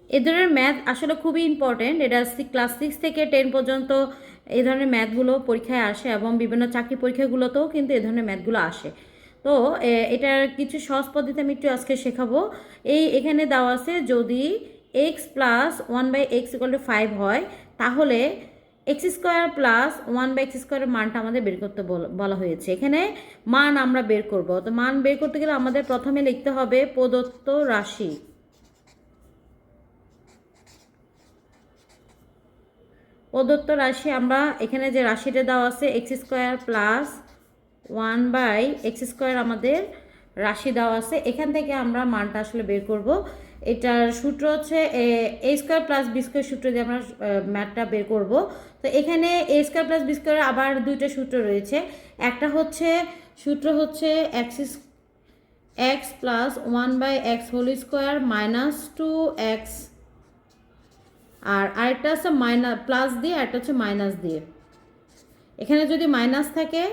এ ধরনের ম্যাথ আসলে খুবই ইম্পর্টেন্ট। এটা ক্লাস 6 থেকে 10 পর্যন্ত এই ধরনের ম্যাথগুলো পরীক্ষায় আসে এবং বিভিন্ন চাকরি পরীক্ষাগুলোতেও কিন্তু এই ধরনের ম্যাথগুলো আসে। তো এটার কিছু সহজ পদ্ধতি আমি একটু আজকে শেখাবো। এখানে দেওয়া আছে যদি এক্স প্লাস 1/x=5 হয়, তাহলে এক্স স্কোয়ার প্লাস 1/x² মানটা আমাদের বের করতে বলা হয়েছে। এখানে মান আমরা বের করব। তো মান বের করতে গেলে আমাদের প্রথমে লিখতে হবে প্রদত্ত রাশি। প্রদত্ত রাশি আমরা এখানে যে রাশিটা দেওয়া আছে x² প্লাস 1/x² আমাদের রাশি দেওয়া আছে। এখান থেকে আমরা মানটা আসলে বের করব। এটার সূত্র হচ্ছে a² প্লাস b² সূত্র দিয়ে আমরা ম্যাথটা বের করব। তো এখানে a² প্লাস b² আবার দুইটা সূত্র রয়েছে। একটা হচ্ছে সূত্র হচ্ছে x plus 1/x² minus 2x, আর আরেকটা আছে মাইনাস প্লাস দিয়ে, আরেকটা হচ্ছে মাইনাস দিয়ে। এখানে যদি মাইনাস থাকে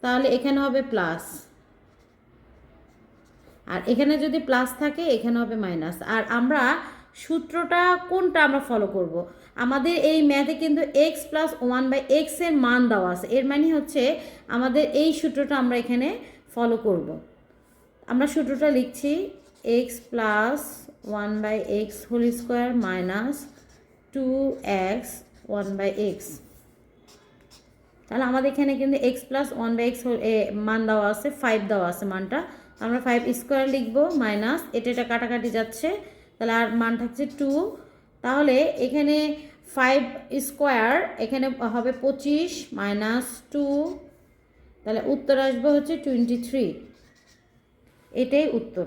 তাহলে এখানে হবে প্লাস, আর এখানে যদি প্লাস থাকে এখানে হবে মাইনাস। আর আমরা সূত্রটা কোনটা আমরা ফলো করব? আমাদের এই ম্যাথে কিন্তু এক্স প্লাস 1/x এর মান দেওয়া আছে, এর মানে হচ্ছে আমাদের এই সূত্রটা আমরা এখানে ফলো করব। আমরা সূত্রটা লিখছি x plus 1/x² minus 2x 1/x। তাহলে আমাদের এখানে কিন্তু x প্লাস 1/x মান দেওয়া আছে, 5 দেওয়া আছে মানটা। আমরা 5² লিখবো মাইনাস এটা কাটাকাটি যাচ্ছে, তাহলে আর মান থাকছে 2। তাহলে এখানে 5² এখানে হবে 25 মাইনাস 2, তাহলে উত্তর আসবে হচ্ছে 23। এটাই উত্তর।